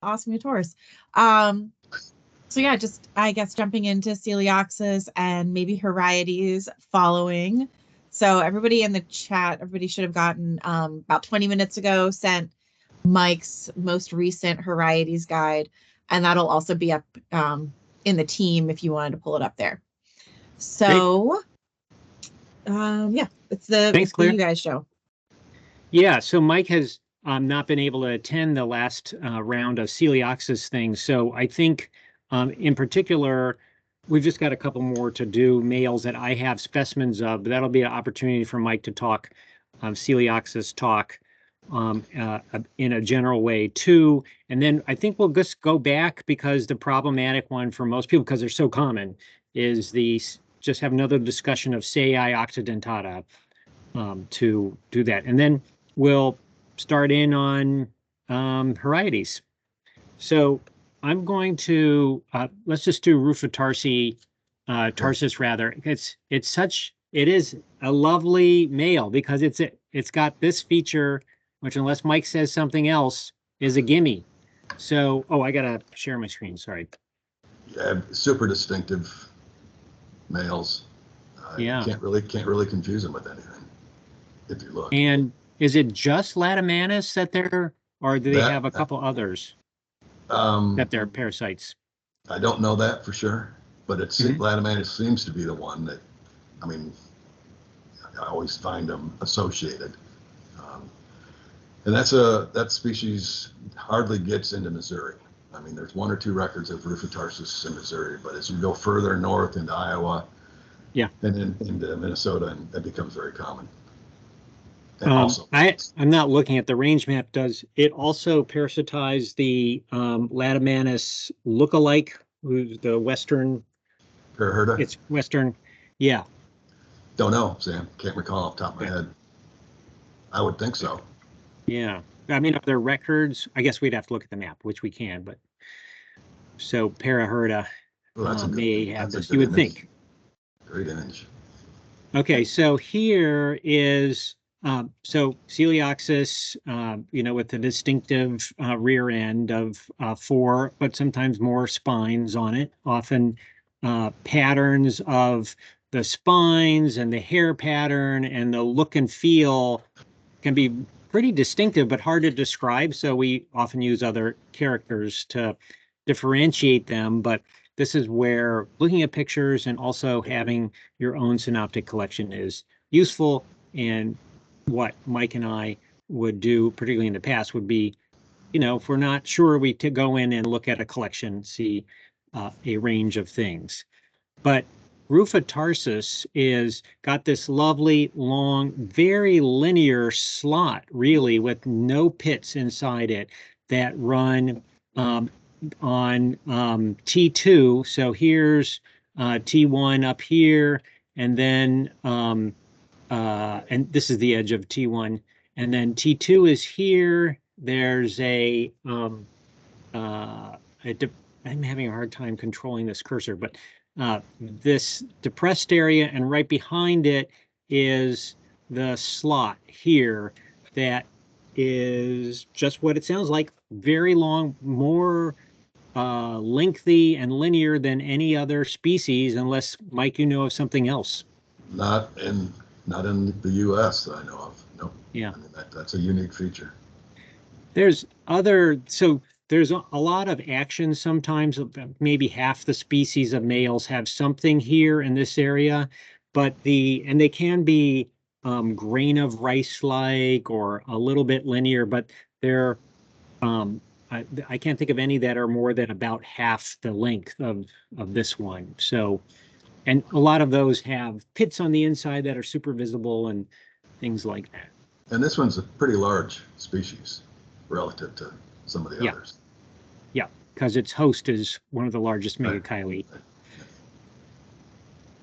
Awesome, yours. Um, so yeah, just I guess jumping into Coelioxys and maybe Heriades following. So everybody in the chat, everybody should have gotten about 20 minutes ago sent Mike's most recent Heriades guide, and that'll also be up in the team if you wanted to pull it up there. Great. So yeah, Thanks, it's the Claire. you guys show. Yeah, so Mike has not been able to attend the last round of Coelioxys things. So I think in particular, we've just got a couple more to do, males that I have specimens of, but that'll be an opportunity for Mike to talk Coelioxys talk in a general way too. And then I think we'll just go back because the problematic one for most people, because they're so common, is just have another discussion of sayi octodentata to do that. And then we'll start in on Heriades. So I'm going to let's just do rufitarsi, tarsus rather. It is a lovely male because it's got this feature, which unless Mike says something else, is a gimme. So I gotta share my screen. Sorry. Yeah, super distinctive males. Yeah. Can't really confuse them with anything if you look. And is it just Latimanus that they're, or do they have a couple others that they're parasites? I don't know that for sure, but Latimanus seems to be the one that, I mean, I always find them associated. And that species hardly gets into Missouri. I mean, there's 1 or 2 records of rufitarsis in Missouri, but as you go further north into Iowa, yeah, and into Minnesota, and it becomes very common. I'm not looking at the range map. Does it also parasitize the Latimanus lookalike, who's the western? Paraherda? It's western. Yeah. Don't know, Sam. Can't recall off the top of my head. I would think so. Yeah. I mean, are there records? I guess we'd have to look at the map, which we can, but so Paraherda may have this, you would think. Great image. Okay, so here is so Coelioxys, with the distinctive rear end of 4, but sometimes more spines on it. Often patterns of the spines and the hair pattern and the look and feel can be pretty distinctive, but hard to describe. So we often use other characters to differentiate them. But this is where looking at pictures and also having your own synoptic collection is useful. And what Mike and I would do, particularly in the past, would be, if we're not sure, we to go in and look at a collection, see a range of things. But rufitarsis is got this lovely, long, very linear slot, really, with no pits inside it that run on T2. So here's T1 up here, and then and this is the edge of T1, and then T2 is here. There's I'm having a hard time controlling this cursor, but this depressed area, and right behind it is the slot here that is just what it sounds like, very long, more lengthy and linear than any other species, unless, Mike, you know of something else. Not in the U.S. that I know of. Nope. Yeah. I mean, that's a unique feature. There's a lot of action sometimes. Maybe half the species of males have something here in this area, but they can be grain of rice-like or a little bit linear, but they're I can't think of any that are more than about half the length of this one. So, and a lot of those have pits on the inside that are super visible and things like that. And this one's a pretty large species relative to some of the others. Yeah, because its host is one of the largest megachile. Right.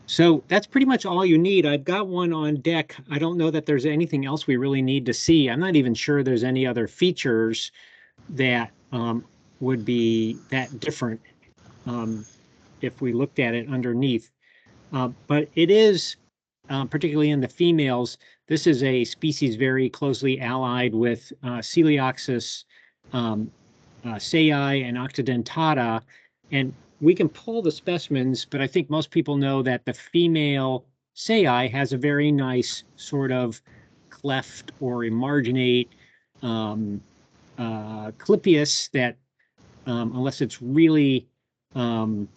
So that's pretty much all you need. I've got one on deck. I don't know that there's anything else we really need to see. I'm not even sure there's any other features that would be that different if we looked at it underneath. But it is, particularly in the females, this is a species very closely allied with Coelioxys sayi and octodentata, and we can pull the specimens, but I think most people know that the female sayi has a very nice sort of cleft or emarginate clypeus that, unless it's really, goopy,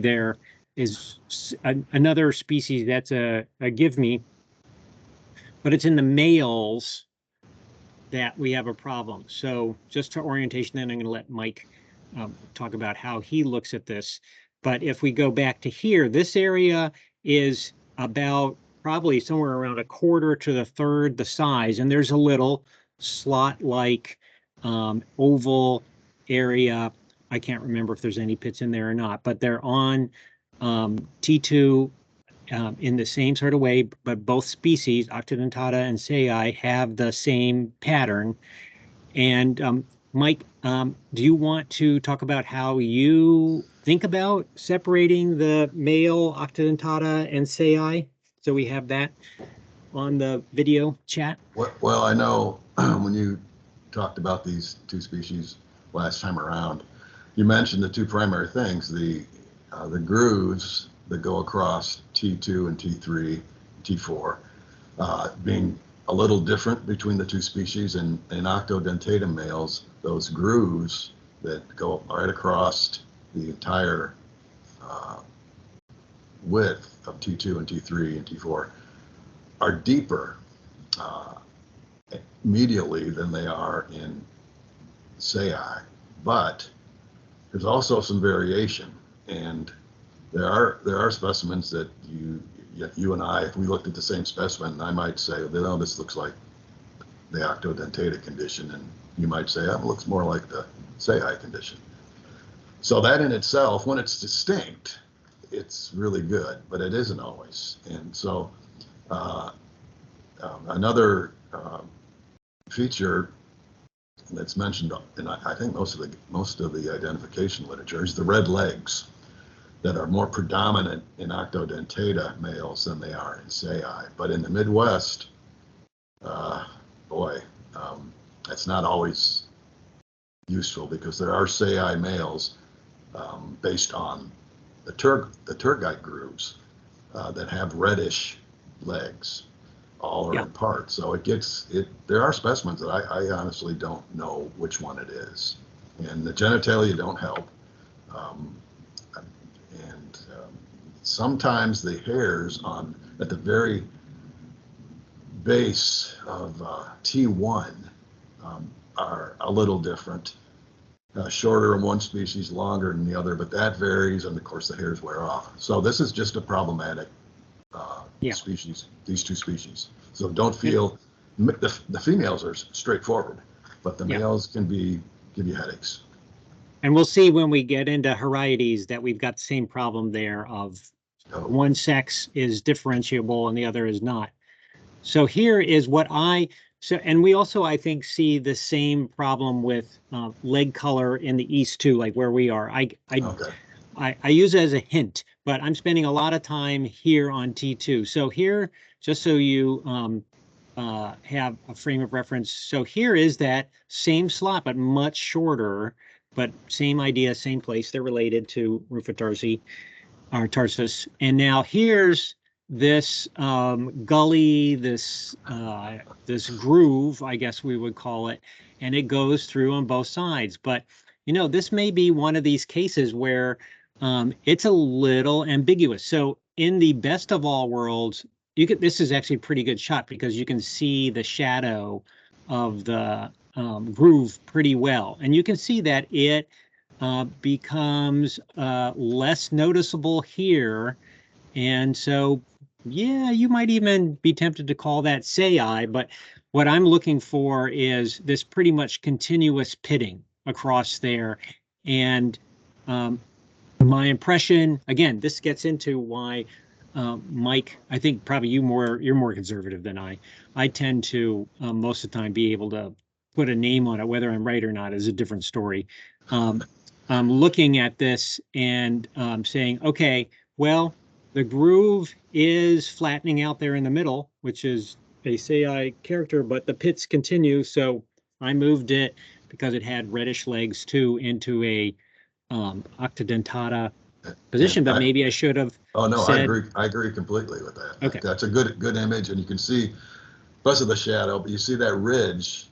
there is another species that's a give me, but it's in the males that we have a problem. So just for orientation, then I'm going to let Mike talk about how he looks at this. But if we go back to here, this area is about probably somewhere around a quarter to the third the size, and there's a little slot-like oval area. I can't remember if there's any pits in there or not, but they're on T2 in the same sort of way, but both species, octodentata and sayi, have the same pattern. And Mike, do you want to talk about how you think about separating the male octodentata and sayi? So we have that on the video chat. Well, I know when you talked about these two species last time around, you mentioned the two primary things, the grooves that go across T2 and T3, T4, being a little different between the two species. And in octodentata males, those grooves that go right across the entire width of T2 and T3 and T4 are deeper medially than they are in sayi. But there's also some variation, and there are specimens that you and I, if we looked at the same specimen, I might say, "No, this looks like the octodentata condition," and you might say, "Oh, it looks more like the sayi condition." So that in itself, when it's distinct, it's really good, but it isn't always. And so another feature that's mentioned in I think most of the identification literature is the red legs that are more predominant in octodentata males than they are in sayi. But in the Midwest, that's not always useful, because there are sayi males based on the tergite grooves that have reddish legs, all or in part. So there are specimens that I honestly don't know which one it is, and the genitalia don't help. Sometimes the hairs at the very base of T1 are a little different, shorter in one species, longer in the other, but that varies, and of course the hairs wear off. So this is just a problematic species, these two species. So don't feel, the females are straightforward, but the males can give you headaches. And we'll see when we get into Heriades that we've got the same problem there of one sex is differentiable and the other is not. So here is what and we also, I think, see the same problem with leg color in the East too, like where we are. I use it as a hint, but I'm spending a lot of time here on T2. So here, just so you have a frame of reference. So here is that same slot, but much shorter, but same idea, same place. They're related to rufitarsi or tarsus. And now here's this gully, this groove, I guess we would call it, and it goes through on both sides. But this may be one of these cases where it's a little ambiguous. So in the best of all worlds, this is actually a pretty good shot, because you can see the shadow of the groove pretty well, and you can see that it becomes less noticeable here. And so, you might even be tempted to call that sayi, but what I'm looking for is this pretty much continuous pitting across there. And my impression, again, this gets into why Mike, I think probably you're more conservative than I. I tend to most of the time be able to put a name on it. Whether I'm right or not is a different story. I'm looking at this and saying, okay, well, the groove is flattening out there in the middle, which is a sayi character, but the pits continue. So I moved it because it had reddish legs too into a octodentata position, but maybe I should have. Oh no, said, I agree completely with that. Okay. That's a good image, and you can see because of the shadow, but you see that ridge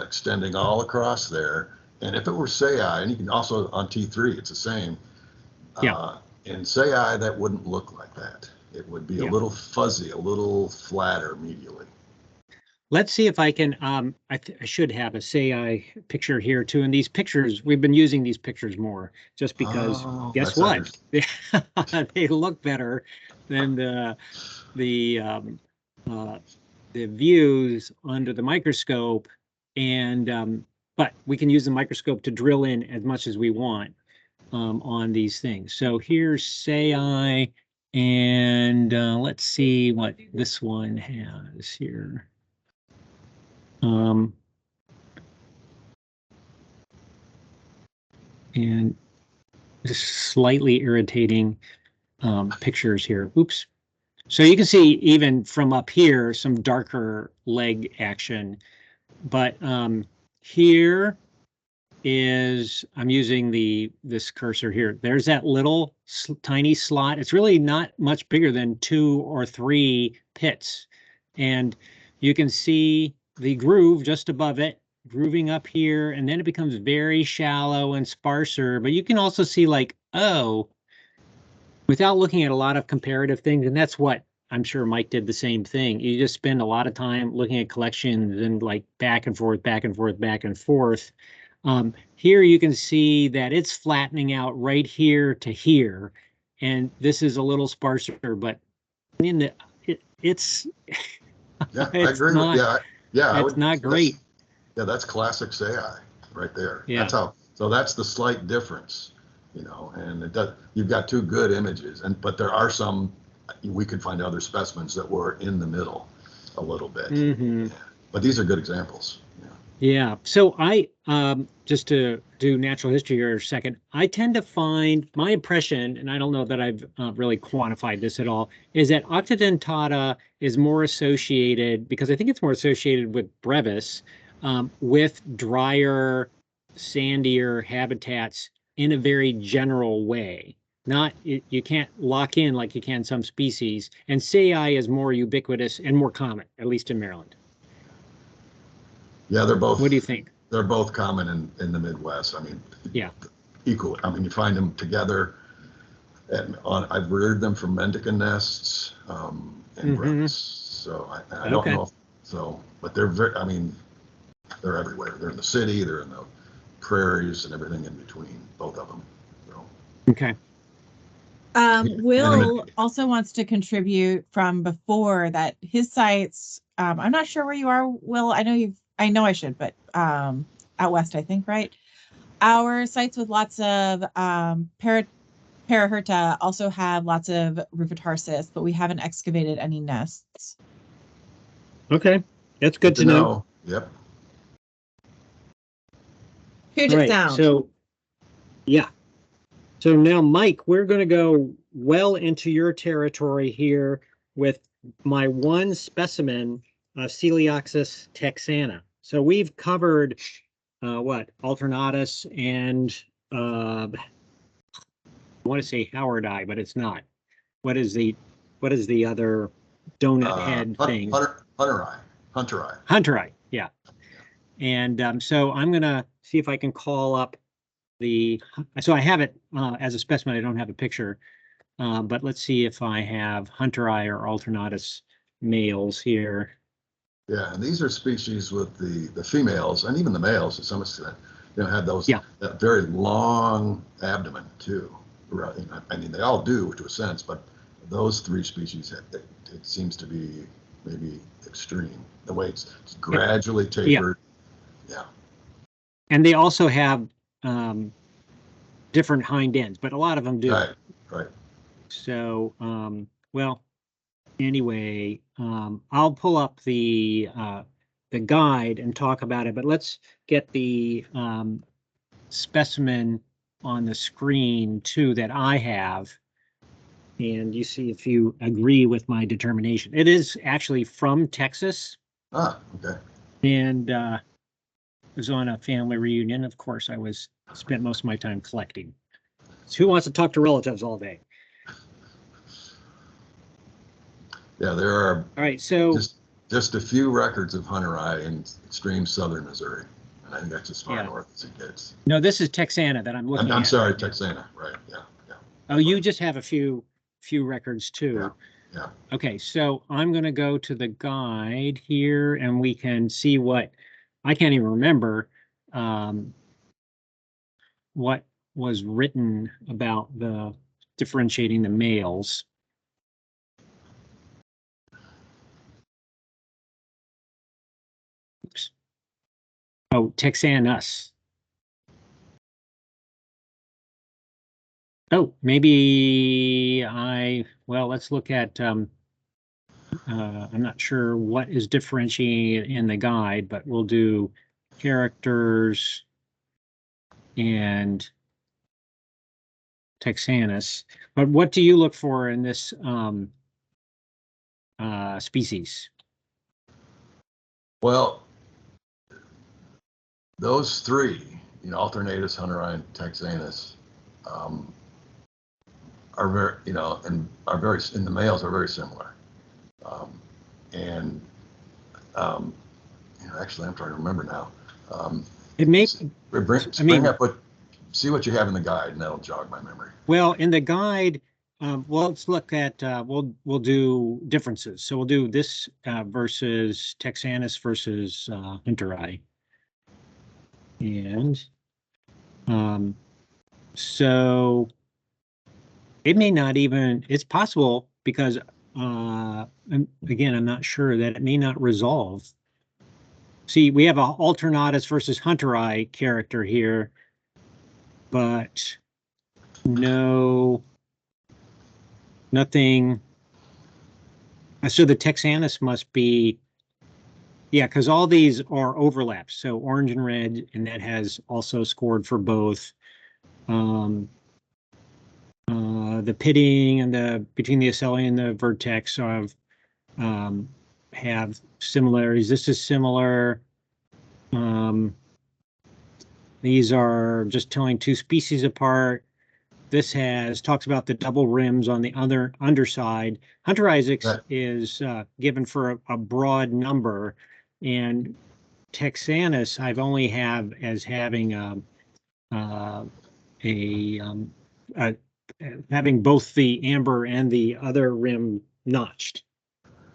extending all across there. And if it were sayi, and you can also on T3, it's the same. In sayi, that wouldn't look like that. It would be a little fuzzy, a little flatter medially. Let's see if I can, I should have a sayi picture here too. And these pictures, we've been using these pictures more just because, guess what? They look better than the views under the microscope. And, but we can use the microscope to drill in as much as we want on these things. So here's sayi, and let's see what this one has here. And just slightly irritating pictures here. Oops. So you can see even from up here some darker leg action, but here is, I'm using this cursor here. There's that little tiny slot. It's really not much bigger than 2 or 3 pits, and you can see the groove just above it, grooving up here, and then it becomes very shallow and sparser. But you can also see, like, oh, without looking at a lot of comparative things, and that's what I'm sure Mike did the same thing. You just spend a lot of time looking at collections and like back and forth, back and forth, back and forth. Here you can see that it's flattening out right here to here, and this is a little sparser, but in the it's I agree with it's not great. That's classic sayi right there. Yeah. So that's the slight difference, you know, and it does, you've got 2 good images, but there are some, we could find other specimens that were in the middle a little bit. Mm-hmm. But these are good examples. Yeah. So I, just to do natural history here a second, I tend to find, my impression, and I don't know that I've really quantified this at all, is that octodentata is more associated, because I think it's more associated with brevis, with drier, sandier habitats in a very general way. Not, you can't lock in like you can some species, and sayi is more ubiquitous and more common, at least in Maryland. Yeah, they're both. What do you think? They're both common in the Midwest. I mean, yeah, equally. I mean, you find them together. And I've reared them from mendicant nests and brevis. So I don't know. But they're very. I mean, they're everywhere. They're in the city. They're in the prairies and everything in between. Both of them. So. Okay. Will also wants to contribute from before that his sites. I'm not sure where you are, Will. I know I should, but out west, I think, right? Our sites with lots of paraherta also have lots of rufitarsis, but we haven't excavated any nests. Okay, that's good to know. Yep. Puget Sound. So, yeah. So now, Mike, we're going to go well into your territory here with my one specimen, Coelioxys texana. So we've covered what, alternatus and I want to say Heriades, but it's not. What is the other donut head thing? Hunteri, yeah. And so I'm gonna see if I can call up so I have it as a specimen. I don't have a picture, but let's see if I have Hunteri or alternatus males here. Yeah, and these are species with the females and even the males to some extent, have those that very long abdomen too. I mean, they all do to a sense, but those 3 species, it seems to be maybe extreme the way it's gradually tapered. Yeah. And they also have different hind ends, but a lot of them do. Right. So, well, anyway, I'll pull up the guide and talk about it, but let's get the specimen on the screen too that I have, and you see if you agree with my determination. It is actually from Texas. Okay. And was on a family reunion. Of course, I spent most of my time collecting. So who wants to talk to relatives all day? Yeah, there are All right, so just a few records of Hunterii in extreme southern Missouri, and I think that's as far north as it gets. no, this is Texana that I'm looking at. I'm sorry, Texana, right? Yeah, yeah. Oh, you just have a few records too. Yeah, yeah. Okay, so I'm going to go to the guide here, and we can see what I can't even remember what was written about the differentiating the males. Oops. Oh, Texanus. Oh, maybe well, let's look at, I'm not sure what is differentiating in the guide, but we'll do characters and Texanus. But what do you look for in this species? Well, those three, Alternatus, Hunterii, and Texanus, are very, in the males are very similar. Actually, I'm trying to remember now. It may, see what you have in the guide, and that'll jog my memory. Well, in the guide, well, let's look at, we'll do differences. So we'll do this versus Texanus versus Hunterii. And so it may not even, it's possible because, again, I'm not sure that it may not resolve. See, we have a Alternatus versus Hunterii character here, but nothing. So the Texanus must be, yeah, because all these are overlaps. So orange and red, and that has also scored for both. The pitting and between the ocelli and the vertex have similarities. This is similar. These are just telling two species apart. This talks about the double rims on the other underside. Hunterii is given for a broad number, and Texanus I've only have as having having both the amber and the other rim notched.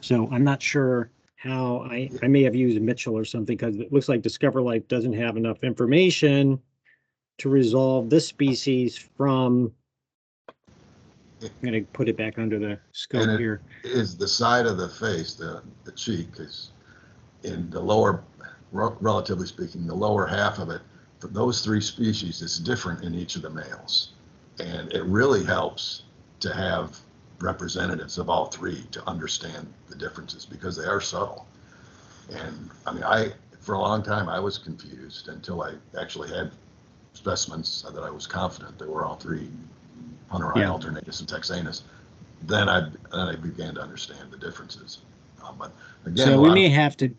So I'm not sure how I may have used Mitchell or something, because it looks like Discover Life doesn't have enough information to resolve this species from. I'm going to put it back under the scope here. Is the side of the face, the cheek, is in the lower, relatively speaking, the lower half of it. For those three species, it's different in each of the males. And it really helps to have representatives of all three to understand the differences, because they are subtle. And I mean, for a long time, I was confused until I actually had specimens that I was confident they were all three Hunterii, Alternatus, and Texanus. Then I began to understand the differences. But again, so we may have to.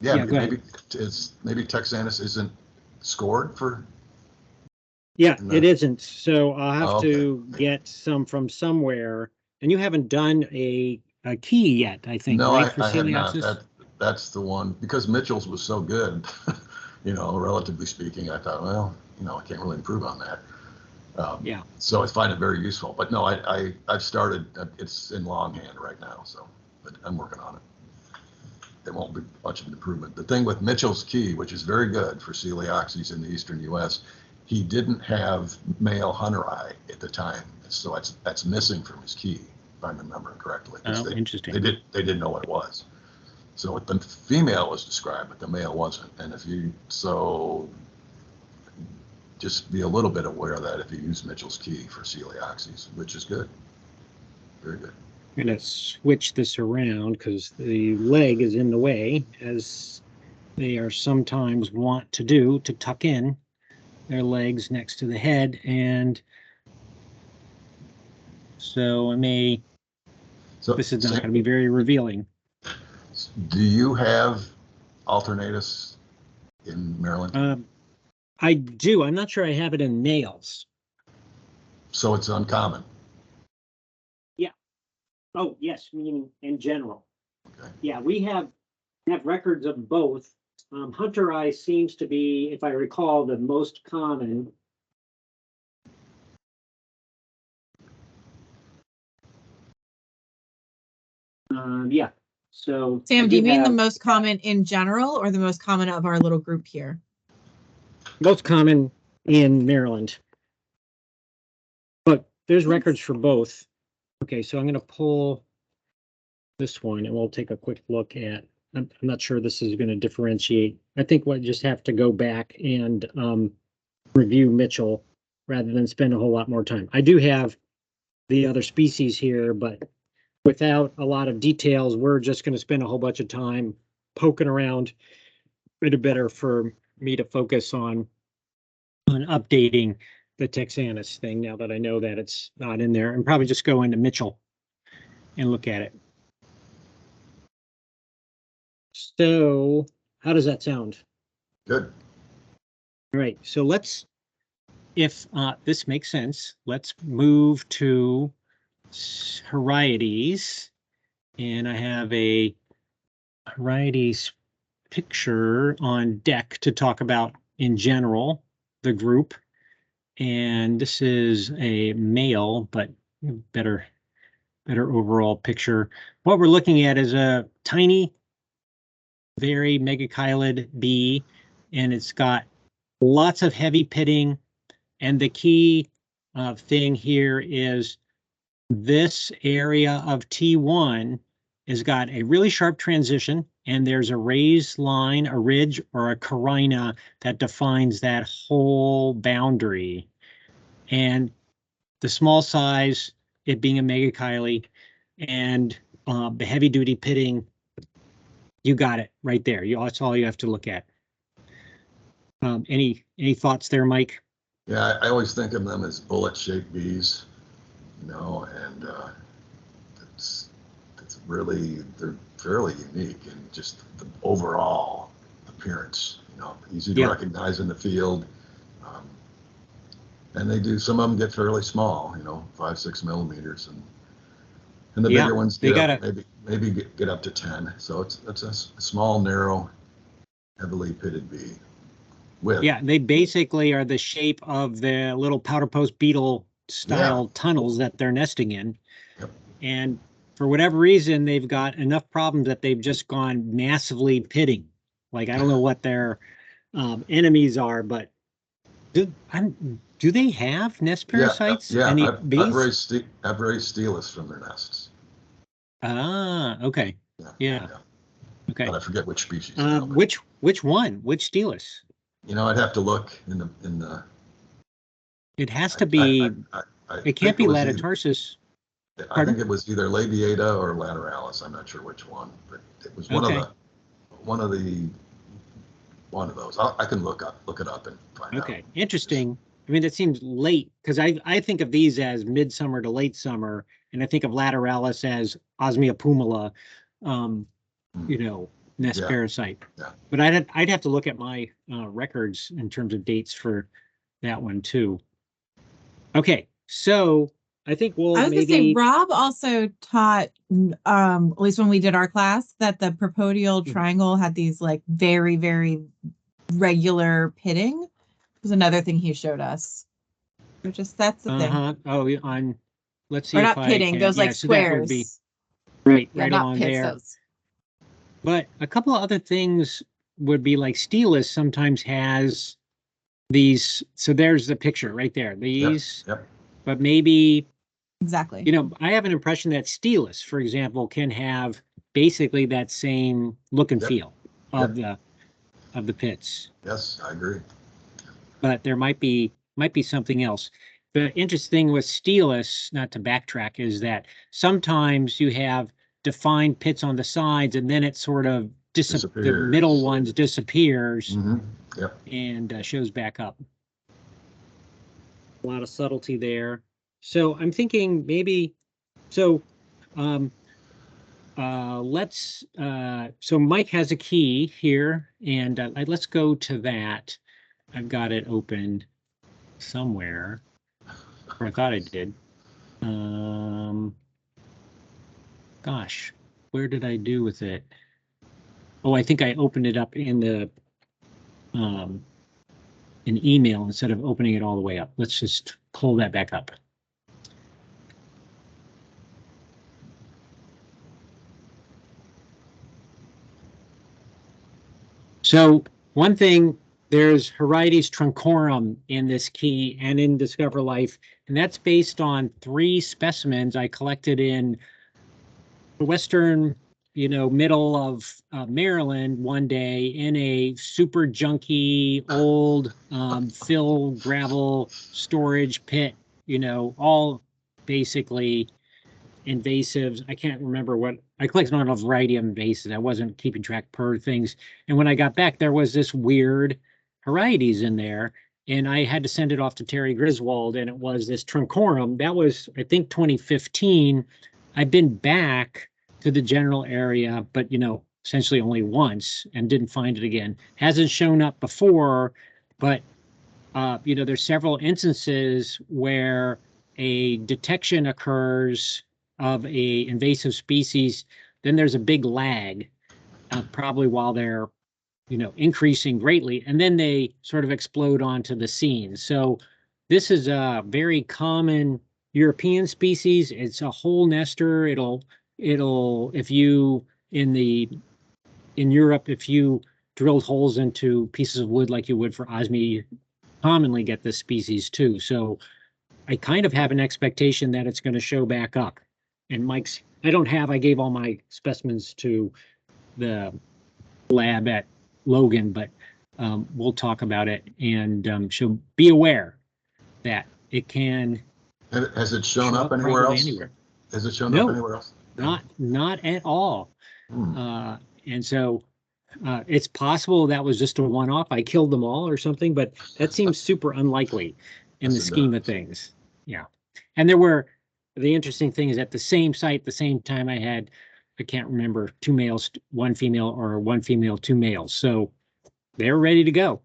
Yeah, maybe Texanus isn't scored for. Yeah, it isn't. So I'll have to get some from somewhere. And you haven't done a key yet, I think. No, right, I have not. That's the one, because Mitchell's was so good, relatively speaking. I thought, well, I can't really improve on that. So I find it very useful. But no, I've started. It's in longhand right now, but I'm working on it. It won't be much of an improvement. The thing with Mitchell's key, which is very good for Coelioxys in the eastern U.S., he didn't have male Hunterii at the time, so that's missing from his key, if I'm remembering correctly. Interesting. They didn't know what it was. So the female was described, but the male wasn't. And just be a little bit aware of that if you use Mitchell's key for Coelioxys, which is good, very good. I'm going to switch this around because the leg is in the way, as they are sometimes want to do, to tuck in their legs next to the head. And so this is not going to be very revealing. Do you have Alternatus in Maryland? I do. I'm not sure I have it in nails. So it's uncommon. Yeah. Oh, yes, meaning in general. Okay. Yeah, we have records of both. Hunter eye seems to be, if I recall, the most common. Yeah. So Sam, do you mean the most common in general or the most common of our little group here? Most common in Maryland. But there's records for both. Okay, so I'm going to pull this one and we'll take a quick look at, I'm not sure this is going to differentiate. I think we'll just have to go back and review Mitchell rather than spend a whole lot more time. I do have the other species here, but without a lot of details, we're just going to spend a whole bunch of time poking around. It's better for me to focus on updating the Texanus thing now that I know that it's not in there, and probably just go into Mitchell and look at it. So how does that sound? Good. All right, so let's, if this makes sense, let's move to Heriades. And I have a Heriades picture on deck to talk about in general, the group. And this is a male, but better overall picture. What we're looking at is a tiny, very megachilid bee, and it's got lots of heavy pitting. And the key thing here is this area of T1 has got a really sharp transition, and there's a raised line, a ridge, or a carina that defines that whole boundary. And the small size, it being a megachile, and the heavy duty pitting, you got it right there. That's all you have to look at. Any thoughts there, Mike? Yeah, I always think of them as bullet-shaped bees, you know, and it's really, they're fairly unique in just the overall appearance, you know, easy to recognize in the field. And they do, some of them get fairly small, you know, 5-6 millimeters, and the bigger ones get up, maybe get up to 10. So it's a small, narrow, heavily pitted bee. They basically are the shape of the little powder post beetle style tunnels that they're nesting in. Yep. And for whatever reason, they've got enough problems that they've just gone massively pitting. Like, I don't know what their enemies are, but do they have nest parasites? Yeah, Any I've raised Stelis from their nests. Ah, okay. Yeah. Okay. But I forget which species. Which one? Which Stelis? You know, I'd have to look in the. It has to be. It can't be Latitarsis. I think it was either Labiata or Lateralis. I'm not sure which one, but it was one of those. I can look it up and find out. Okay, interesting. I mean, that seems late because I think of these as midsummer to late summer, and I think of Lateralis as Osmia pumila, you know, nest parasite. Yeah. But I'd have to look at my records in terms of dates for that one too. Okay, so I think we'll I was gonna say Rob also taught, at least when we did our class, that the propodial triangle had these like very, very regular pitting. Was another thing he showed us. That's the thing. Oh, on let's see. Or if not pitting, those like so squares. that would be right not along pits, there. those. But a couple of other things would be like Stelis sometimes has these. So there's the picture right there. These, but maybe exactly. You know, I have an impression that Stelis, for example, can have basically that same look and feel of the pits. Yes, I agree. But there might be something else. The interesting thing with Stelis, not to backtrack, is that sometimes you have defined pits on the sides, and then it sort of disappears. The middle ones disappears and shows back up. A lot of subtlety there. So I'm thinking maybe, so Mike has a key here, and let's go to that. I've got it open somewhere, or I thought I did. Gosh, where did I do with it? Oh, I think I opened it up in the an email instead of opening it all the way up. Let's just pull that back up. So one thing, there's Heriades truncorum in this key and in Discover Life, and that's based on 3 specimens I collected in the western, middle of Maryland one day in a super junky old fill gravel storage pit, all basically invasives. I can't remember what I collected on a variety of invasives. I wasn't keeping track per things. And when I got back, there was this weird Heriades in there. And I had to send it off to Terry Griswold, and it was this truncorum. That was, I think, 2015. I've been back to the general area, but, essentially only once and didn't find it again. Hasn't shown up before, but, there's several instances where a detection occurs of a invasive species, then there's a big lag, probably while they're, increasing greatly, and then they sort of explode onto the scene. So this is a very common European species. It's a hole nester. It'll if you in Europe, if you drilled holes into pieces of wood like you would for osmia, you commonly get this species too. So I kind of have an expectation that it's going to show back up. And I gave all my specimens to the lab at Logan, but we'll talk about it, and so be aware that it can. Has it shown up anywhere else? Has it shown up anywhere else? Not at all. And so it's possible that was just a one-off. I killed them all or something, but that seems super unlikely in the scheme of things. Yeah. And the interesting thing is at the same site, the same time I can't remember, 2 males, 1 female, or 1 female, 2 males. So they're ready to go.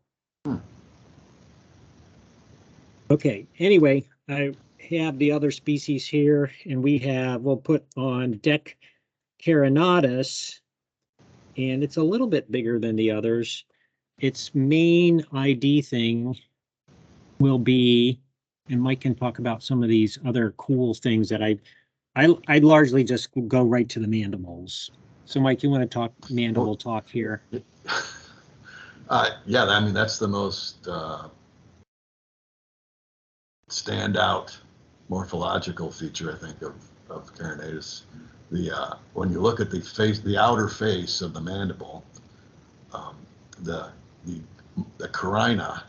Okay. Anyway, I have the other species here, and we'll put on deck carinatus, and it's a little bit bigger than the others. Its main ID thing will be, and Mike can talk about some of these other cool things that I'd largely just go right to the mandibles. So Mike, you want to talk mandible talk here? Yeah, I mean, that's the most standout morphological feature, I think, of carinatus. When you look at the outer face of the mandible, the carina,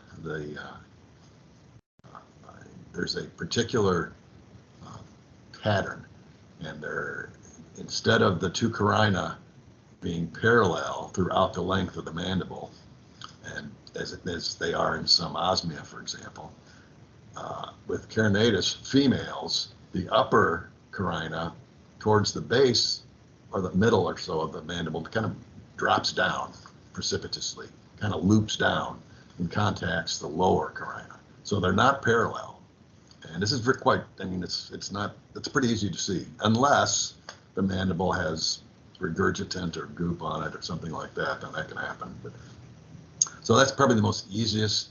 there's a particular pattern, and instead of the 2 carina being parallel throughout the length of the mandible, and as they are in some osmia, for example, with carinatus females, the upper carina towards the base or the middle or so of the mandible kind of drops down precipitously, kind of loops down and contacts the lower carina. So they're not parallel. And this is it's pretty easy to see, unless the mandible has regurgitant or goop on it or something like that, then that can happen. So that's probably the most easiest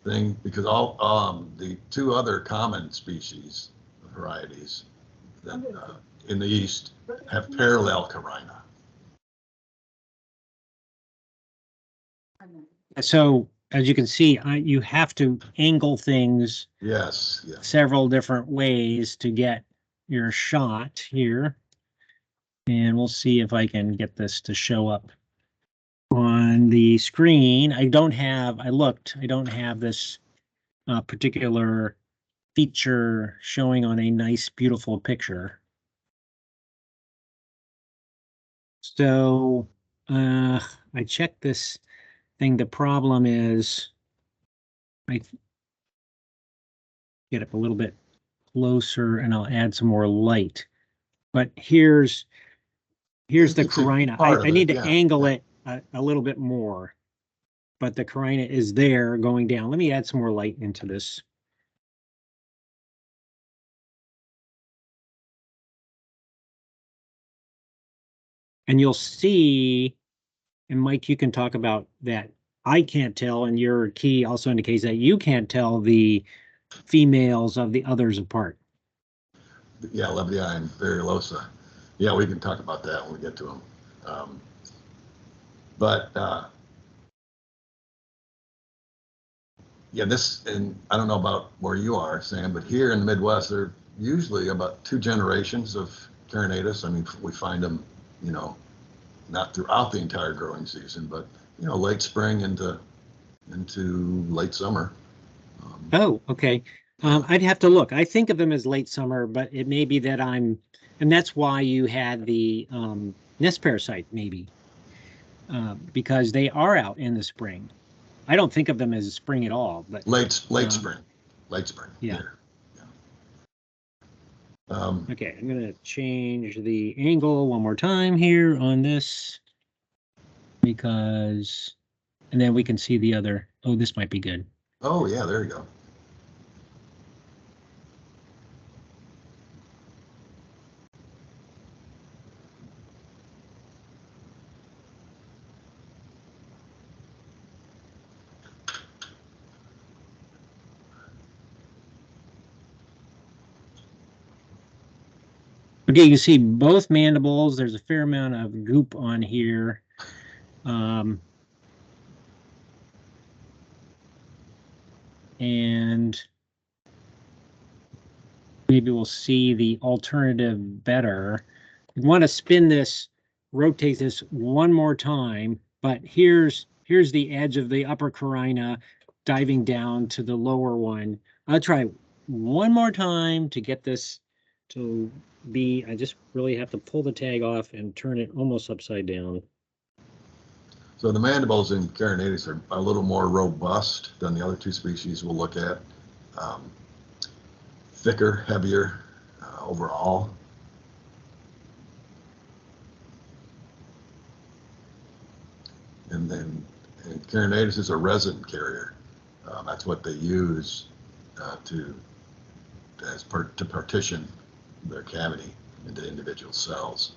thing, because all the 2 other common species of Heriades that in the east have parallel carina. So as you can see, you have to angle things several different ways to get your shot here. And we'll see if I can get this to show up on the screen. I don't have this particular feature showing on a nice, beautiful picture. So I checked this thing. The problem is I get up a little bit closer and I'll add some more light. But here's Here's the It's a carina. part of I need it, to yeah, angle yeah. it a little bit more, but the carina is there going down. Let me add some more light into this. And you'll see, and Mike, you can talk about that. I can't tell, and your key also indicates that you can't tell the females of the others apart. Yeah, leavitti and variolosa. Yeah, we can talk about that when we get to them. But yeah, and I don't know about where you are, Sam, but here in the Midwest, there are usually about 2 generations of carinatus. I mean, we find them, you know, not throughout the entire growing season, but, you know, late spring into late summer. Oh, okay. I'd have to look. I think of them as late summer, but it may be that and that's why you had the nest parasite, maybe, because they are out in the spring. I don't think of them as spring at all, but late spring. Yeah. Here. Okay, I'm going to change the angle one more time here on this because, and then we can see the other. Oh, this might be good. Oh, yeah, there you go. Okay, you see both mandibles. There's a fair amount of goop on here. And maybe we'll see the alternative better. You want to spin this, rotate this one more time, but here's the edge of the upper carina diving down to the lower one. I'll try one more time to get this to be, I just really have to pull the tag off and turn it almost upside down. So the mandibles in carinatus are a little more robust than the other 2 species we'll look at. Thicker, heavier overall. And then carinatus is a resin carrier. That's what they use to partition their cavity into individual cells.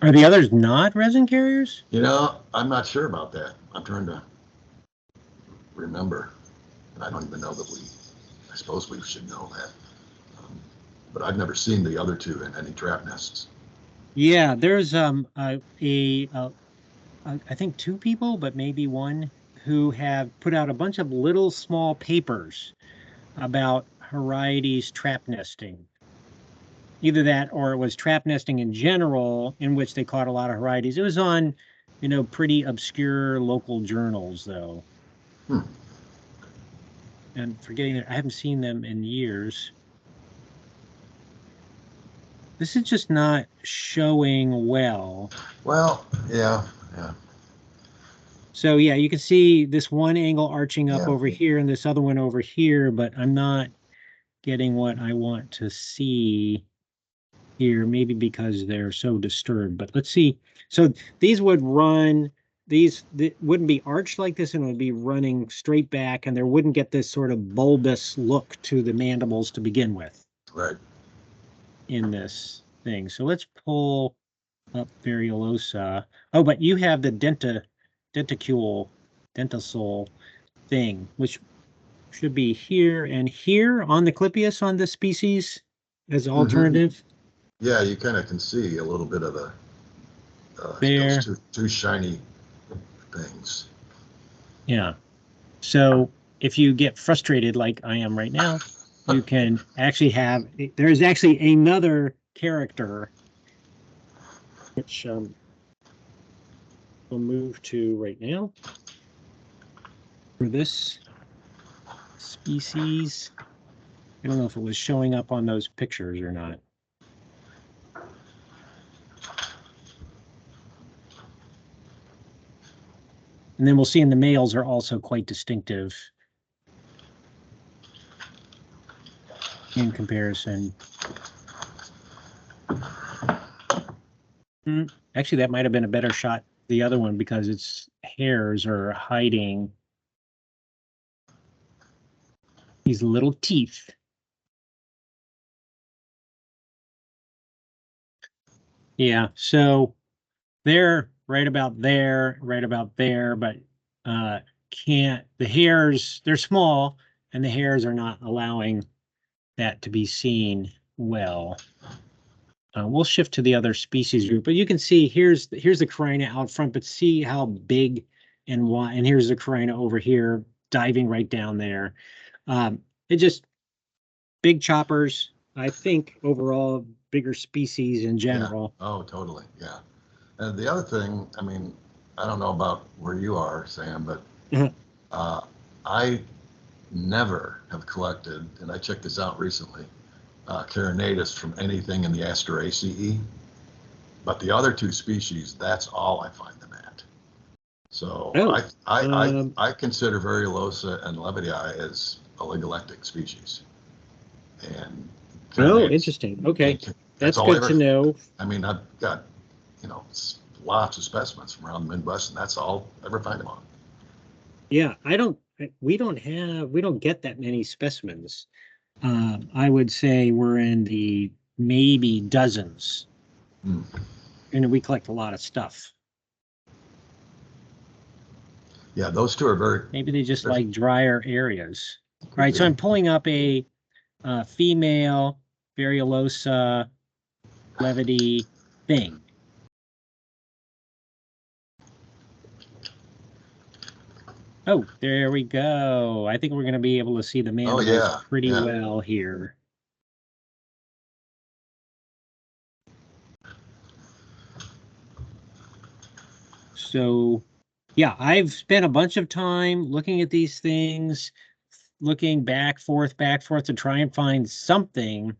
Are the others not resin carriers? You know, I'm not sure about that. I'm trying to remember. And I don't even know that I suppose we should know that. But I've never seen the other 2 in any trap nests. Yeah, there's I think 2 people, but maybe 1, who have put out a bunch of little small papers about Heriades trap nesting. Either that or it was trap nesting in general, in which they caught a lot of Heriades. It was on, you know, pretty obscure local journals, though. And forgetting that I haven't seen them in years. This is just not showing well. Well, yeah. So yeah, you can see this one angle arching up over here and this other one over here, but I'm not getting what I want to see here, maybe because they're so disturbed. But let's see. So these would run, these wouldn't be arched like this, and it would be running straight back, and there wouldn't get this sort of bulbous look to the mandibles to begin with. Right. In this thing. So let's pull up variolosa. Oh, but you have the denticule thing, which should be here and here on the Clypeus on this species as alternative. Yeah, you kind of can see a little bit of the there. those 2 shiny things. Yeah. So if you get frustrated like I am right now, you can actually have, there's actually another character, which we'll move to right now for this species. I don't know if it was showing up on those pictures or not. And then we'll see in the males are also quite distinctive in comparison. Actually, that might have been a better shot, the other one, because its hairs are hiding these little teeth. Yeah, so they're right about there, but the hairs, they're small, and the hairs are not allowing that to be seen well. We'll shift to the other species group, but you can see here's the carina out front, but see how big and wide, and here's the carina over here diving right down there. It just big choppers. I think overall bigger species in general. Yeah. Oh, totally. Yeah. And the other thing, I mean, I don't know about where you are, Sam, but I never have collected, and I checked this out recently, carinatus from anything in the Asteraceae. But the other two species, that's all I find them at. So I consider variolosa and leavitti as oligolectic species. And interesting. Okay, that's all good to know. I mean, I've got, lots of specimens from around the Midwest, and that's all I ever find them on. Yeah, we don't get that many specimens. I would say we're in the maybe dozens. And we collect a lot of stuff. Yeah, those two are maybe they just like drier areas. All right, so I'm pulling up a female variolosa leavitti thing. Oh, there we go. I think we're going to be able to see the mandibles pretty well here. So, yeah, I've spent a bunch of time looking at these things, looking back, forth to try and find something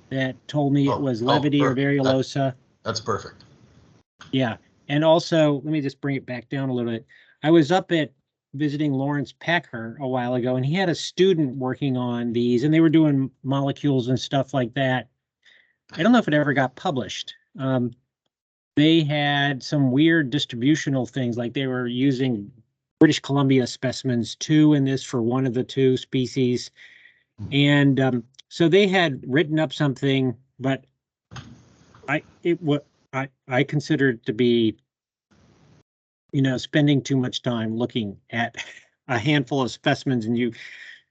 that told me it was leavitti or variolosa. That's perfect. Yeah, and also, let me just bring it back down a little bit. I was up at visiting Lawrence Packer a while ago, and he had a student working on these, and they were doing molecules and stuff like that. I don't know if it ever got published. They had some weird distributional things, like they were using British Columbia specimens too in this for one of the two species. And so they had written up something, but I consider it to be, spending too much time looking at a handful of specimens, and you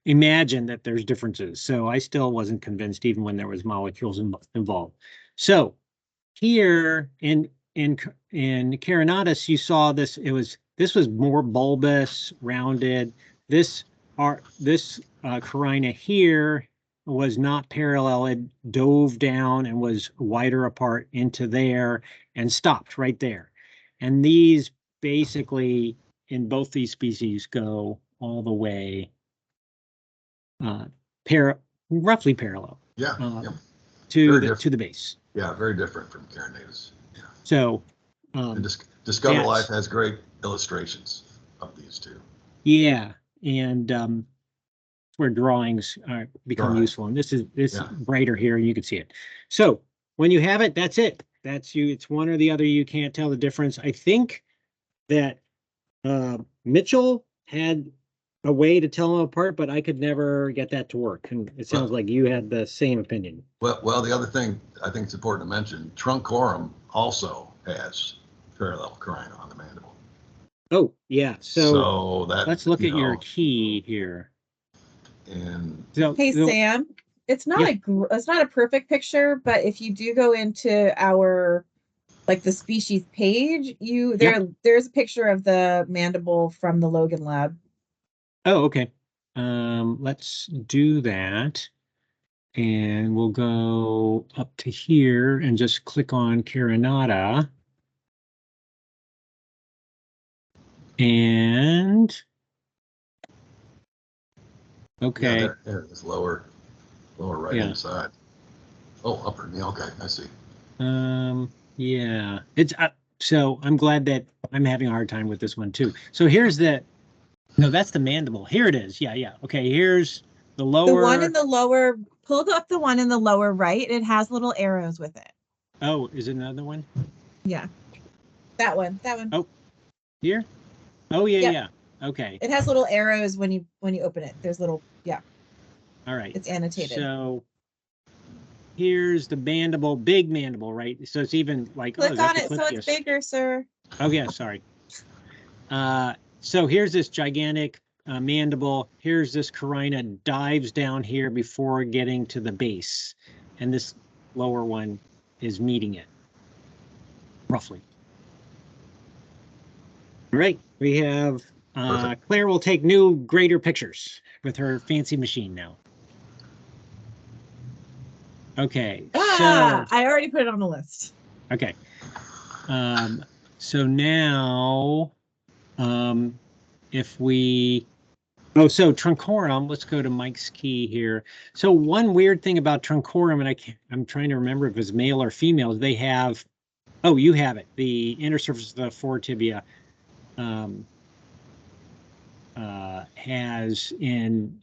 imagine that there's differences. So I still wasn't convinced, even when there was molecules involved. So here in carinatus, you saw this. This was more bulbous, rounded. This carina here was not parallel. It dove down and was wider apart into there and stopped right there. And these basically, in both these species, go all the way roughly parallel. To the base. Yeah, very different from carinatus. Yeah. So Discover Life has great illustrations of these two. Yeah, and where drawings become useful. And this is brighter here, and you can see it. So when you have it, that's it. That's you. It's one or the other. You can't tell the difference. I think that Mitchell had a way to tell them apart, but I could never get that to work. And it sounds like you had the same opinion. Well, the other thing I think it's important to mention, truncorum also has parallel carina on the mandible. Oh, yeah. So that, let's look at your key here. And hey, Sam, it's not a perfect picture, but if you do go into our the species page, there's a picture of the mandible from the Logan lab. Oh, okay. Let's do that. And we'll go up to here and just click on carinata. And okay. Yeah, there it is, lower right hand side. Oh, upper. Yeah, okay, I see. Yeah. It's so I'm glad that I'm having a hard time with this one too. So here's no, that's the mandible. Here it is. Yeah. Okay, here's the lower. The one in the lower, pulled up the one in the lower right. It has little arrows with it. Oh, is it another one? Yeah, that one. Oh, here. Oh yeah, Yep. yeah. Okay. It has little arrows when you open it. There's little, yeah. All right. It's annotated. So here's the mandible, big mandible, right? So it's even like, Click oh, is that on the it so it's clipius? bigger, sir. Oh yeah, sorry. So here's this gigantic mandible. Here's this carina dives down here before getting to the base, and this lower one is meeting it, roughly. All right, we have Claire will take new, greater pictures with her fancy machine now. Okay, I already put it on the list. Okay. So now, if we, so truncorum, let's go to Mike's key here. So one weird thing about truncorum, and I'm trying to remember if it's male or female, they have, oh, you have it. The inner surface of the foretibia has in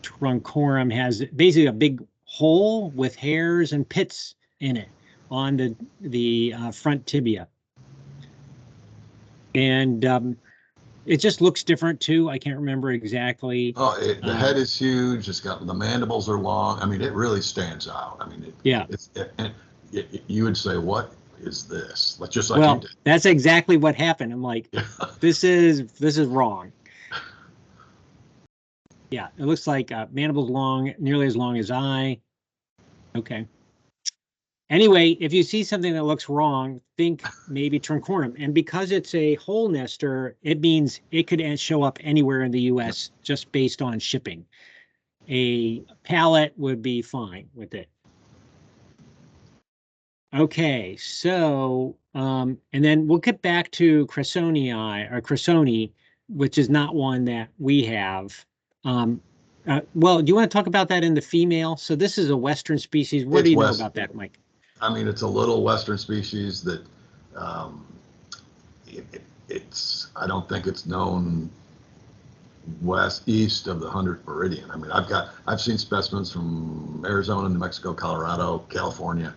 truncorum has basically a big hole with hairs and pits in it on the front tibia. And it just looks different too. I can't remember exactly. Oh, the head is huge. It's got, the mandibles are long. I mean, it really stands out. I mean, you would say, what is this? Just like you did. That's exactly what happened. I'm like, this is wrong. Yeah, it looks like mandibles long, nearly as long as I. Okay. Anyway, if you see something that looks wrong, think maybe truncorum. And because it's a hole nester, it means it could show up anywhere in the US just based on shipping. A pallet would be fine with it. Okay, so, and then we'll get back to cressoni, which is not one that we have. Well, do you want to talk about that in the female? So this is a Western species. What do you know about that, Mike? I mean, it's a little Western species that I don't think it's known east of the 100th meridian. I mean, I've seen specimens from Arizona, New Mexico, Colorado, California.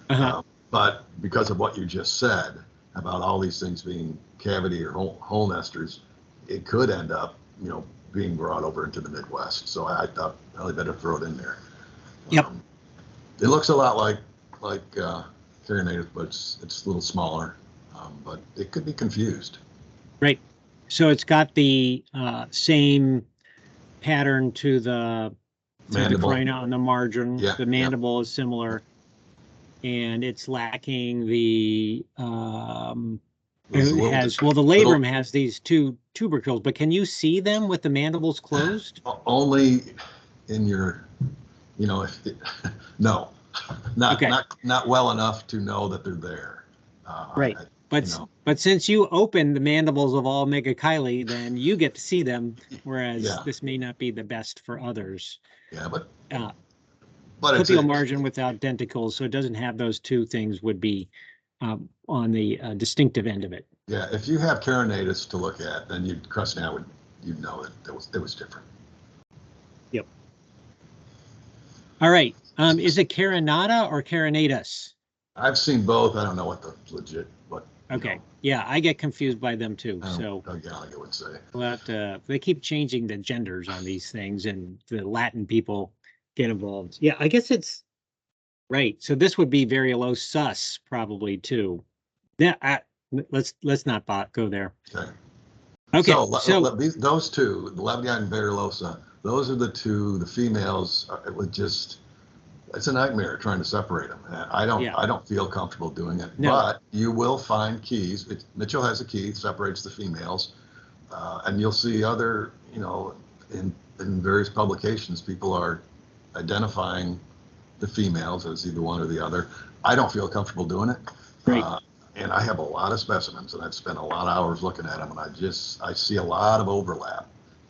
But because of what you just said about all these things being cavity or hole nesters, it could end up, being brought over into the Midwest. So I thought I better throw it in there. Yep. It looks a lot like carinatas, but it's a little smaller. But it could be confused. Right. So it's got the same pattern to the carina on the margin. Yeah, the mandible is similar, and it's lacking the the labrum has these two tubercles, but can you see them with the mandibles closed? Only in your, no, not well enough to know that they're there. Right. But since you open the mandibles of all megachile, then you get to see them, whereas this may not be the best for others. Yeah, but clipial margin without denticles, so it doesn't have those two things, would be on the distinctive end of it. Yeah, if you have carinatas to look at, then you'd know that it was different. Yep. All right. Is it carinata or carinatus? I've seen both. I don't know what the legit. Okay. Yeah, I get confused by them too. I would say. But they keep changing the genders on these things, and the Latin people get involved. Yeah, I guess it's right. So this would be variolosus probably too. Yeah. Let's not go there. Okay. So those two, the leavitti and variolosa, those are the two. The females, it's a nightmare trying to separate them. I don't feel comfortable doing it. No. But you will find keys. Mitchell has a key, separates the females, and you'll see other, in various publications, people are identifying the females as either one or the other. I don't feel comfortable doing it. Right. And I have a lot of specimens, and I've spent a lot of hours looking at them, and I see a lot of overlap.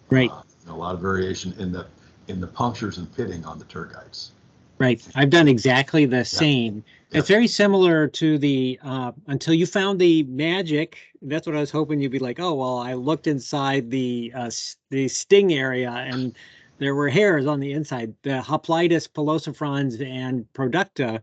Right. A lot of variation in the punctures and pitting on the tergites. Right. I've done exactly the same. Yep. It's very similar to the, until you found the magic. That's what I was hoping you'd be like, oh, well, I looked inside the sting area and there were hairs on the inside. The Hoplitis pilosifrons and producta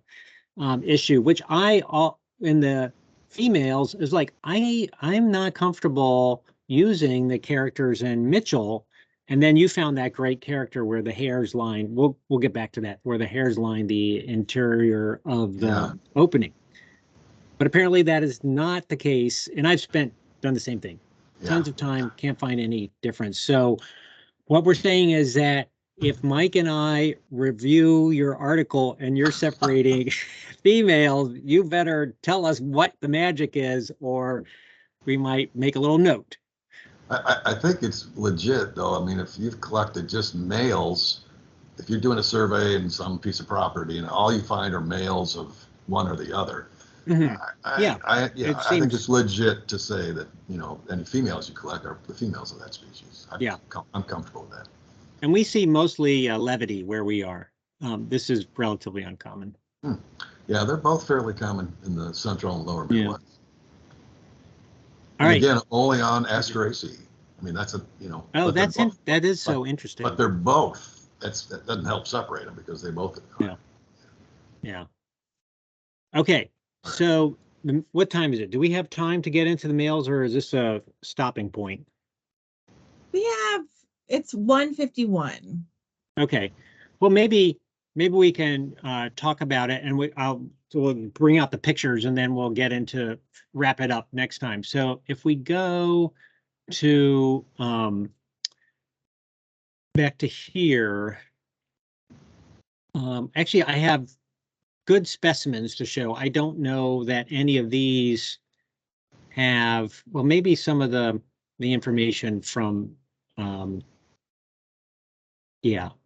issue, which in the females is like, I'm not comfortable using the characters in Mitchell. And then you found that great character where the hairs line, we'll get back to that, where the hairs line the interior of the opening. But apparently that is not the case. And I've done the same thing. Tons of time, can't find any difference. So what we're saying is that if Mike and I review your article and you're separating females, you better tell us what the magic is, or we might make a little note. I think it's legit, though. I mean, if you've collected just males, if you're doing a survey in some piece of property and all you find are males of one or the other, I think it's legit to say that, you know, any females you collect are the females of that species. I'm comfortable with that. And we see mostly leavitti where we are. This is relatively uncommon. Yeah, they're both fairly common in the central and lower Midwest. All right. Again, only on Asteraceae. I mean, that's that is so interesting. But they're both. That doesn't help separate them because they both are. Yeah. Okay. So what time is it? Do we have time to get into the males, or is this a stopping point? It's 1:51. Okay. Well, maybe we can talk about it, and we'll bring out the pictures, and then we'll get into wrap it up next time. So if we go to back to here, actually I have good specimens to show. I don't know that any of these have, well, maybe some of the information from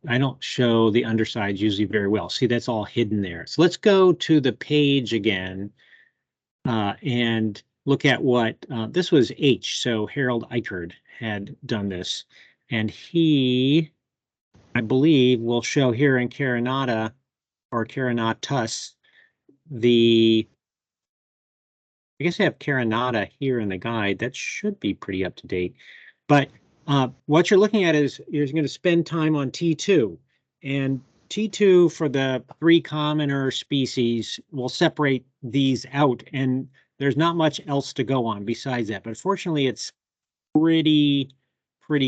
I don't show the undersides usually very well. See, that's all hidden there. So let's go to the page again and look at what this was H. So Harold Eichard had done this, and he, I believe, will show here in carinata or carinatus I guess I have carinata here in the guide. That should be pretty up to date. But what you're looking at is you're going to spend time on T2, and T2 for the 3 commoner species will separate these out, and there's not much else to go on besides that. But fortunately, it's pretty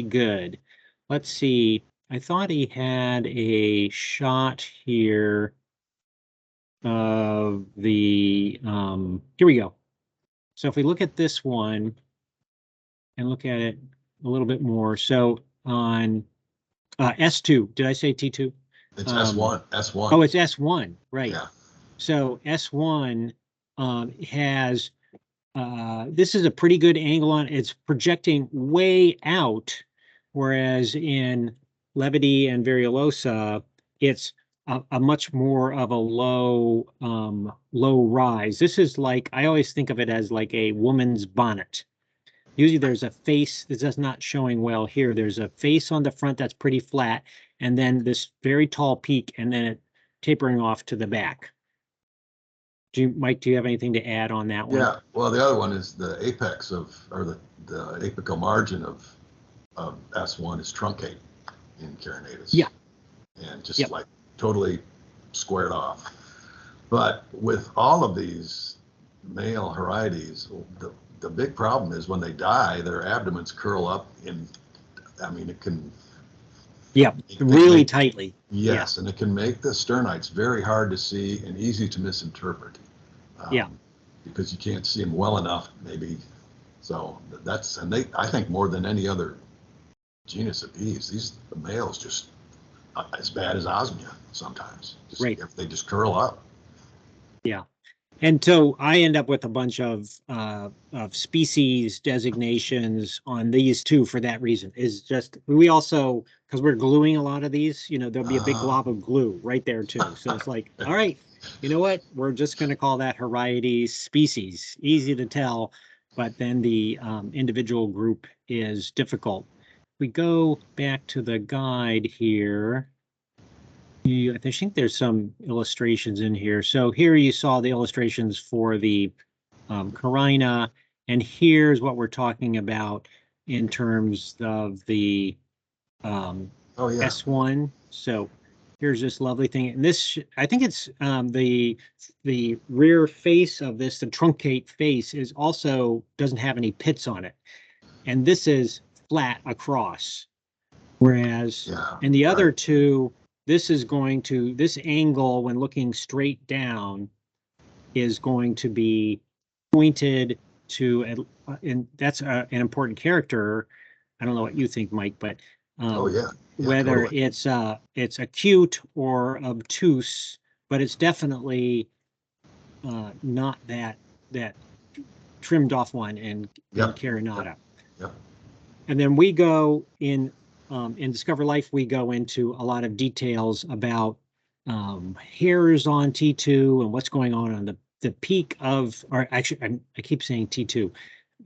good. Let's see. I thought he had a shot here of the here we go. So if we look at this one and look at it a little bit more, so on S2, did I say T2? It's S1. Oh, it's S1, right? Yeah. So S1 has this is a pretty good angle on it. It's projecting way out, whereas in leavitti and variolosa, it's a much more of a low rise. This is like, I always think of it as like a woman's bonnet. Usually there's a face, this is not showing well here. There's a face on the front that's pretty flat, and then this very tall peak, and then it tapering off to the back. Mike, do you have anything to add on that one? Yeah, well, the other one is the apex of, or the apical margin of S1 is truncate in carinatus. Yeah. And just like totally squared off. But with all of these male Heriades, the big problem is when they die, their abdomens curl up in, I mean, it can. Yeah, really tightly. Yes, and it can make the sternites very hard to see and easy to misinterpret. Because you can't see them well enough, maybe. So that's, and I think more than any other genus of bees, the males just as bad as osmia sometimes. Right. If they just curl up. Yeah. And so I end up with a bunch of species designations on these too for that reason. Is just, we also, because we're gluing a lot of these, you know, there'll be a big glob of glue right there too. So it's like, all right, you know what? We're just going to call that Heriades species. Easy to tell, but then the individual group is difficult. We go back to the guide here. I think there's some illustrations in here. So here you saw the illustrations for the carina, and here's what we're talking about in terms of the S1. So here's this lovely thing. And this, I think it's the rear face of this, the truncate face is also doesn't have any pits on it. And this is flat across. Whereas in the other two, this is going to, this angle when looking straight down is going to be pointed to, and that's an important character. I don't know what you think, Mike, but whether totally. it's acute or obtuse, but it's definitely not that trimmed off one in carinata. And then we go in Discover Life, we go into a lot of details about hairs on T2 and what's going on the peak of, or actually, I keep saying T2,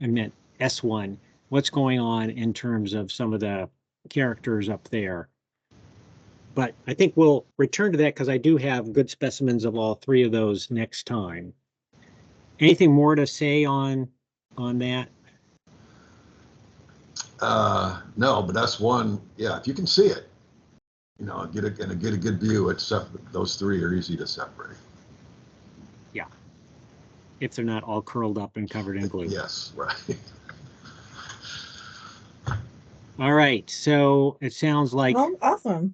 I meant S1, what's going on in terms of some of the characters up there. But I think we'll return to that because I do have good specimens of all three of those next time. Anything more to say on that? No, but that's one. Yeah, if you can see it, you know, get a good view. It's those three are easy to separate. Yeah, if they're not all curled up and covered in glue. Yes, right. All right, so it sounds like awesome.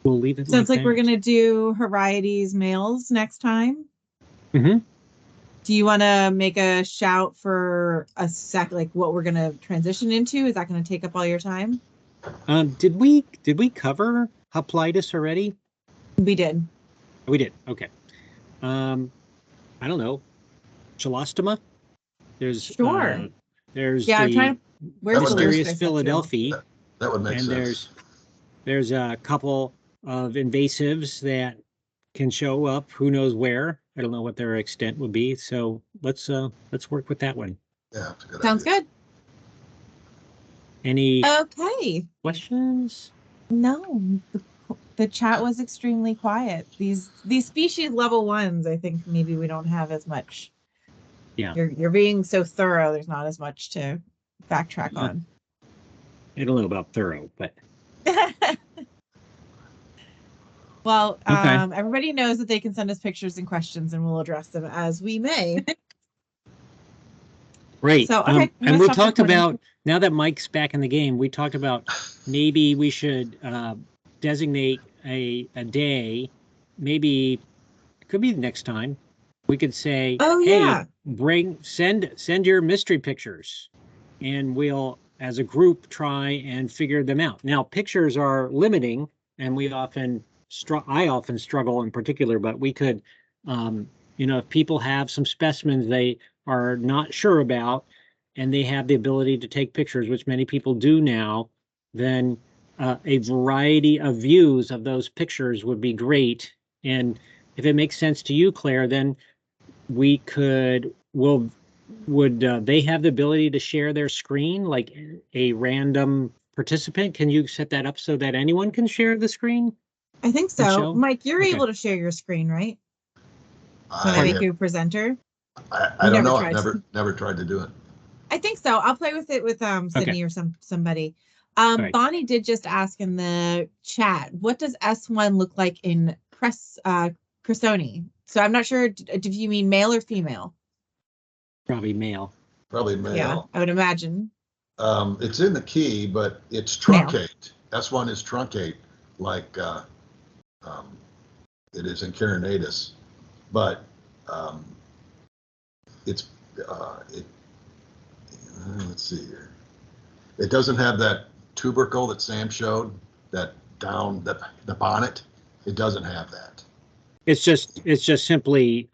We'll leave it. Sounds like we're gonna do Heriades males next time. Mm-hmm. Do you want to make a shout for a sec, like what we're going to transition into? Is that going to take up all your time? Did we cover Hoplitis already? We did. We did. Okay. I don't know. Cholostoma? There's sure. There's I'm trying to. Where's mysterious Philadelphia? That would make sense. And there's a couple of invasives that can show up. Who knows where? I don't know what their extent would be. So let's work with that one. Yeah, that's a good Sounds idea. good. Any questions? No, the chat was extremely quiet. These species level ones, I think maybe we don't have as much. Yeah, you're being so thorough. There's not as much to backtrack on. I don't know about thorough, but. Well, everybody knows that they can send us pictures and questions, and we'll address them as we may. Right. So, okay. And we talked about, now that Mike's back in the game, we talked about maybe we should designate a day. Maybe it could be the next time. We could say, hey, send your mystery pictures, and we'll, as a group, try and figure them out. Now, pictures are limiting, and we often I often struggle in particular, but we could, if people have some specimens they are not sure about, and they have the ability to take pictures, which many people do now, then a variety of views of those pictures would be great. And if it makes sense to you, Claire, then we could, would they have the ability to share their screen, like a random participant? Can you set that up so that anyone can share the screen? I think so. Mike, you're able to share your screen, right? When I make you a presenter? I don't know. I've never tried to do it. I think so. I'll play with it with Sydney or somebody. Bonnie did just ask in the chat, what does S1 look like in cressoni? So I'm not sure, do you mean male or female? Probably male. Probably male. Yeah, I would imagine. It's in the key, but it's truncate. Male. S1 is truncate, like it is in carinatus, but let's see here. It doesn't have that tubercle that Sam showed, that down the bonnet. It doesn't have that. It's just simply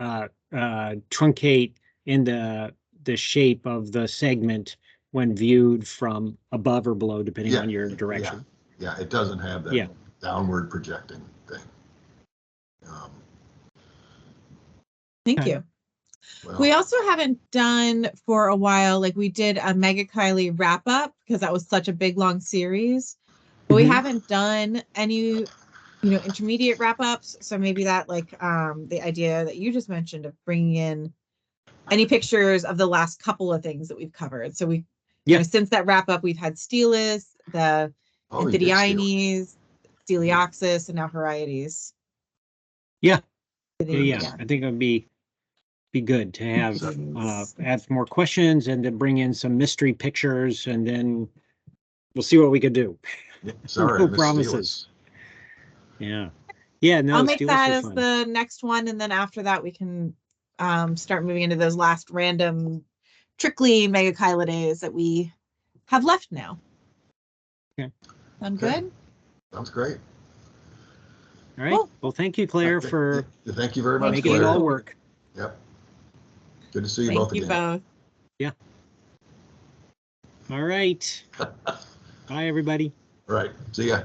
truncate in the shape of the segment when viewed from above or below, depending on your direction. Yeah, it doesn't have that downward projecting thing. Thank you. Well, we also haven't done for a while, like we did a Mega Kylie wrap up because that was such a big long series, but we haven't done any, intermediate wrap ups. So maybe that, like the idea that you just mentioned of bringing in any pictures of the last couple of things that we've covered. So we, since that wrap up, we've had Stelis, the Oh, you did steal it. Anthidiines, Coelioxys, and now Heriades. Yeah. Yeah. I think it would be good to have add more questions and to bring in some mystery pictures, and then we'll see what we could do. Yeah, sorry, No I missed promises. Steelers. Yeah. No, I'll make Steelers that were as fun. the next one, and then after that we can start moving into those last random trickly megachylidase that we have left now. Okay. Sound Okay. good? Sounds great. All right. Cool. Well, thank you, Claire, for Thank you very much, making Claire. it all work. Yep. Good to see you Thank both you again. both. Yeah. All right. Bye, everybody. All right. See ya.